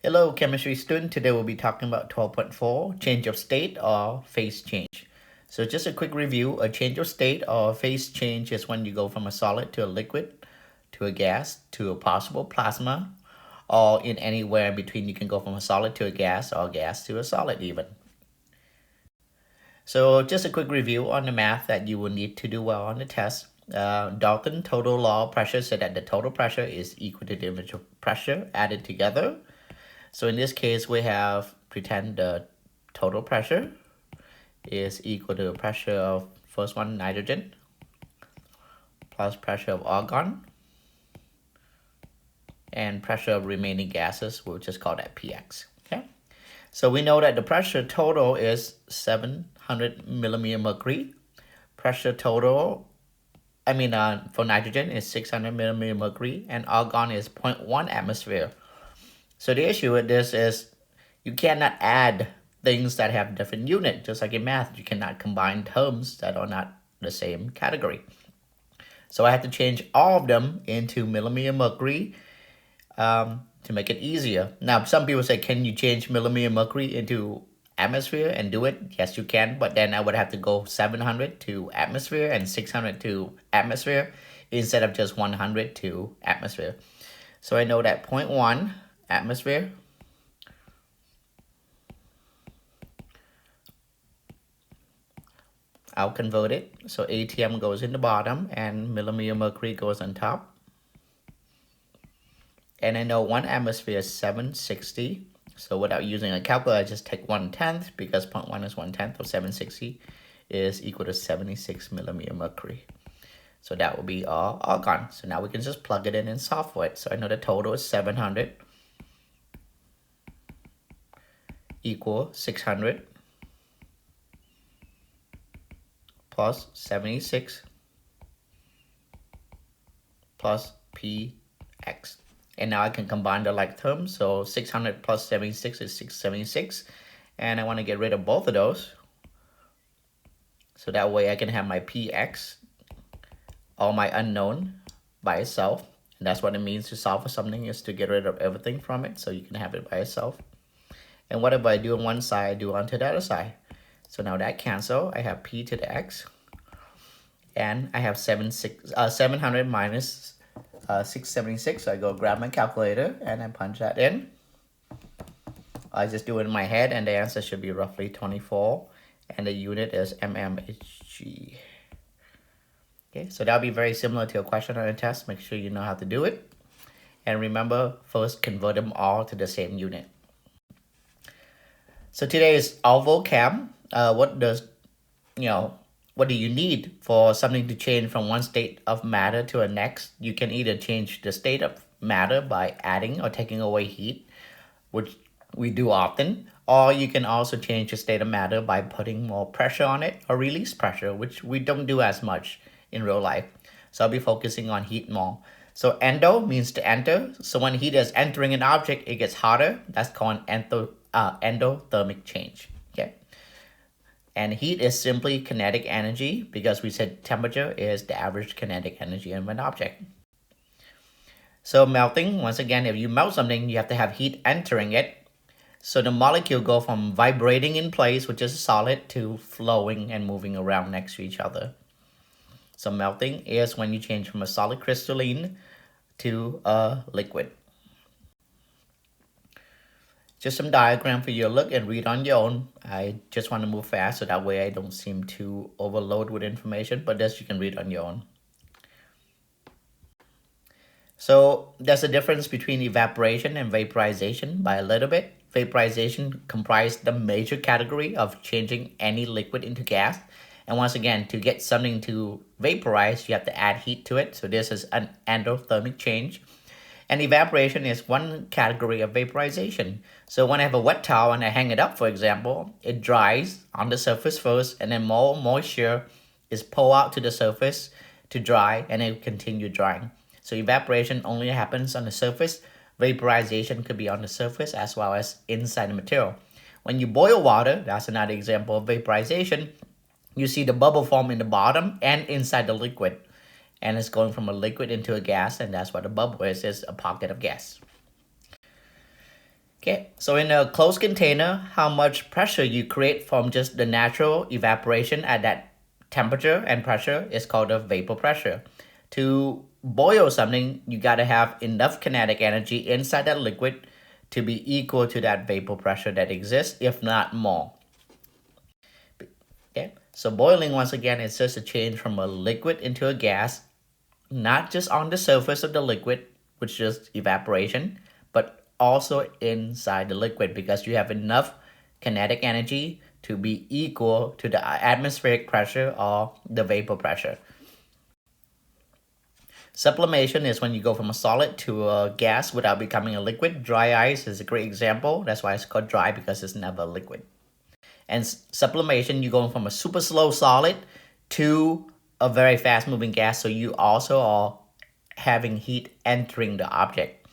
Hello, chemistry student. Today we'll be talking about 12.4, change of state or phase change. So just a quick review, a change of state or phase change is when you go from a solid to a liquid, to a gas, to a possible plasma, or in anywhere in between you can go from a solid to a gas or gas to a solid even. So just a quick review on the math that you will need to do well on the test. Dalton total law of pressure said that the total pressure is equal to the individual pressure added together. So in this case, we have pretend the total pressure is equal to the pressure of first one, nitrogen, plus pressure of argon, and pressure of remaining gases. We'll just call that Px. Okay. So we know that the pressure total is 700 millimeter mercury. Pressure total, for nitrogen is 600 millimeter mercury, and argon is 0.1 atmosphere. So the issue with this is you cannot add things that have different units. Just like in math, you cannot combine terms that are not the same category. So I have to change all of them into millimeter mercury to make it easier. Now, some people say, can you change millimeter mercury into atmosphere and do it? Yes, you can, but then I would have to go 700 to atmosphere and 600 to atmosphere instead of just 100 to atmosphere. So I know that 0.1 atmosphere I'll convert it. So ATM goes in the bottom and millimeter mercury goes on top. And I know 1 atmosphere is 760. So without using a calculator, I just take 1/10 because 0.1 is 1/10 of 760 is equal to 76 millimeter mercury. So that will be our argon. So now we can just plug it in and solve for it. So I know the total is 700 equal 600 plus 76 plus Px. And now I can combine the like terms. So 600 plus 76 is 676. And I want to get rid of both of those. So that way I can have my Px, or my unknown, by itself. And that's what it means to solve for something, is to get rid of everything from it so you can have it by itself. And whatever I do on one side, I do onto the other side. So now that cancel, I have P to the X. And I have 700 minus 676. So I go grab my calculator and I punch that in. I just do it in my head and the answer should be roughly 24. And the unit is mmHg. Okay, so that'll be very similar to a question on a test. Make sure you know how to do it. And remember, first convert them all to the same unit. So today is all vocab. What do you need for something to change from one state of matter to a next? You can either change the state of matter by adding or taking away heat, which we do often, or you can also change the state of matter by putting more pressure on it or release pressure, which we don't do as much in real life. So I'll be focusing on heat more. So endo means to enter. So when heat is entering an object, it gets hotter. That's called endothermic change. Okay. And heat is simply kinetic energy because we said temperature is the average kinetic energy of an object. So melting, once again, if you melt something, you have to have heat entering it. So the molecule go from vibrating in place, which is a solid, to flowing and moving around next to each other. So melting is when you change from a solid crystalline to a liquid. Just some diagram for you to look and read on your own. I just want to move fast so that way I don't seem to overload with information, but this you can read on your own. So there's a difference between evaporation and vaporization by a little bit. Vaporization comprises the major category of changing any liquid into gas. And once again, to get something to vaporize, you have to add heat to it. So this is an endothermic change. And evaporation is one category of vaporization. So when I have a wet towel and I hang it up, for example, it dries on the surface first, and then more moisture is pulled out to the surface to dry, and it will continue drying. So evaporation only happens on the surface. Vaporization could be on the surface as well as inside the material. When you boil water, that's another example of vaporization. You see the bubble form in the bottom and inside the liquid. And it's going from a liquid into a gas, and that's what a bubble is a pocket of gas. Okay, so in a closed container, how much pressure you create from just the natural evaporation at that temperature and pressure is called the vapor pressure. To boil something, you gotta have enough kinetic energy inside that liquid to be equal to that vapor pressure that exists, if not more. Okay, so boiling, once again, is just a change from a liquid into a gas, not just on the surface of the liquid, which is evaporation, but also inside the liquid, because you have enough kinetic energy to be equal to the atmospheric pressure or the vapor pressure. Sublimation is when you go from a solid to a gas without becoming a liquid. Dry ice is a great example. That's why it's called dry, because it's never a liquid. And sublimation, you're going from a super slow solid to a very fast moving gas. So you also are having heat entering the object.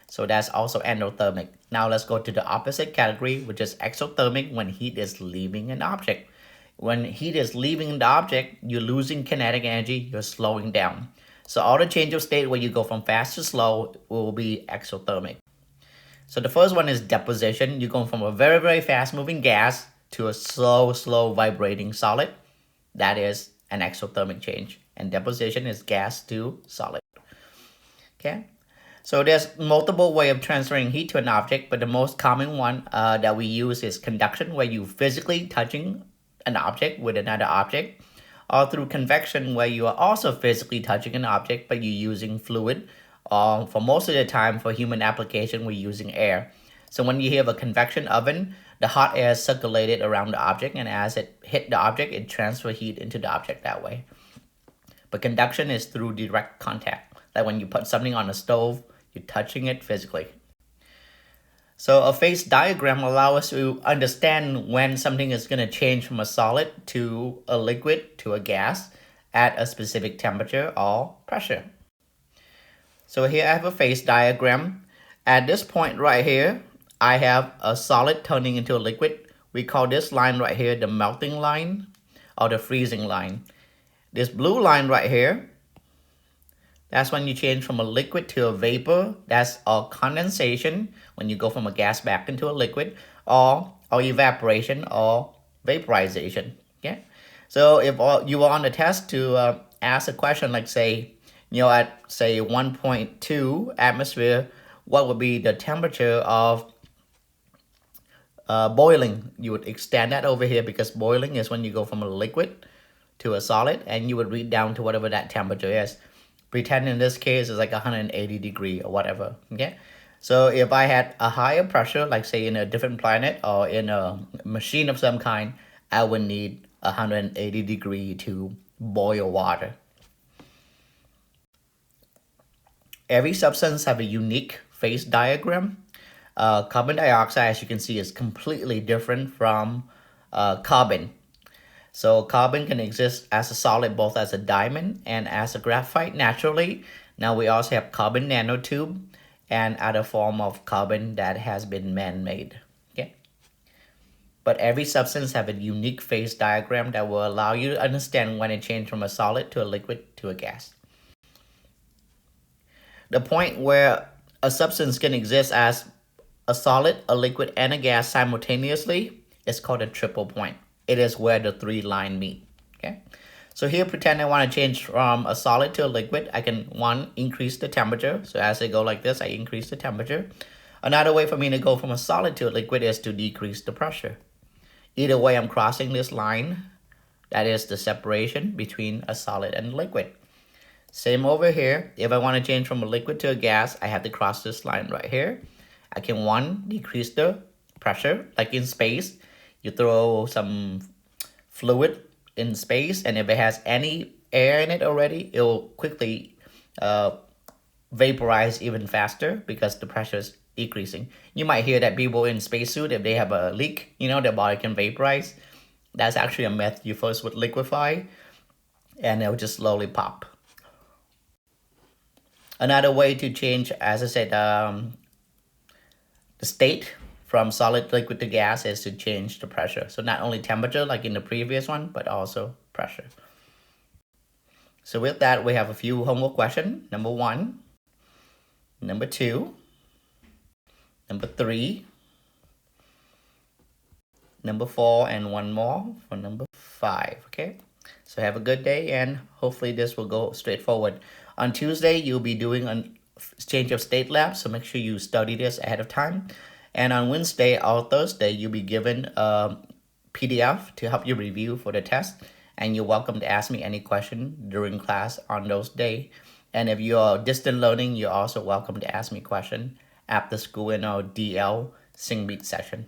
So that's also endothermic. Now let's go to the opposite category, which is exothermic, when heat is leaving an object. When heat is leaving the object, you're losing kinetic energy, you're slowing down. So all the change of state where you go from fast to slow will be exothermic. So the first one is deposition. You're going from a very, very fast moving gas to a slow, slow vibrating solid. That is an exothermic change. And deposition is gas to solid. Okay. So there's multiple ways of transferring heat to an object, but the most common one that we use is conduction, where you physically touching an object with another object, or through convection, where you are also physically touching an object, but you're using fluid. For most of the time, for human application, we're using air. So when you have a convection oven, the hot air is circulated around the object, and as it hit the object, it transfers heat into the object that way. But conduction is through direct contact. Like when you put something on a stove, you're touching it physically. So a phase diagram allows us to understand when something is going to change from a solid to a liquid to a gas at a specific temperature or pressure. So here I have a phase diagram. At this point right here, I have a solid turning into a liquid. We call this line right here the melting line or the freezing line. This blue line right here, that's when you change from a liquid to a vapor. That's a condensation, when you go from a gas back into a liquid, or evaporation or vaporization. Okay. So if you were on the test to ask a question like, say, at say 1.2 atmosphere, what would be the temperature of boiling? You would extend that over here, because boiling is when you go from a liquid to a solid, and you would read down to whatever that temperature is. Pretend in this case is like 180 degree or whatever. Okay. So if I had a higher pressure, like say in a different planet or in a machine of some kind, I would need 180 degree to boil water. Every substance have a unique phase diagram. Carbon dioxide, as you can see, is completely different from carbon. So carbon can exist as a solid, both as a diamond and as a graphite naturally. Now we also have carbon nanotube and other form of carbon that has been man-made. Okay. But every substance have a unique phase diagram that will allow you to understand when it changed from a solid to a liquid to a gas. The point where a substance can exist as a solid, a liquid, and a gas simultaneously is called a triple point. It is where the three lines meet. Okay. So here, pretend I want to change from a solid to a liquid. I can, one, increase the temperature. So as I go like this, I increase the temperature. Another way for me to go from a solid to a liquid is to decrease the pressure. Either way, I'm crossing this line. That is the separation between a solid and a liquid. Same over here. If I want to change from a liquid to a gas, I have to cross this line right here. I can, one, decrease the pressure, like in space. You throw some fluid in space, and if it has any air in it already, it will quickly vaporize even faster because the pressure is decreasing. You might hear that people in spacesuit, if they have a leak, their body can vaporize. That's actually a myth. You first would liquefy, and it will just slowly pop. Another way to change, as I said, the state from solid, liquid to gas is to change the pressure. So not only temperature like in the previous one, but also pressure. So with that, we have a few homework questions. Number 1, number 2, number 3, number 4, and one more for number 5. Okay, so have a good day, and hopefully this will go straightforward. On Tuesday, you'll be doing a change of state lab, so make sure you study this ahead of time. And on Wednesday or Thursday, you'll be given a PDF to help you review for the test, and you're welcome to ask me any question during class on those days. And if you're distant learning, you're also welcome to ask me question after school in our DL Sing Meet session.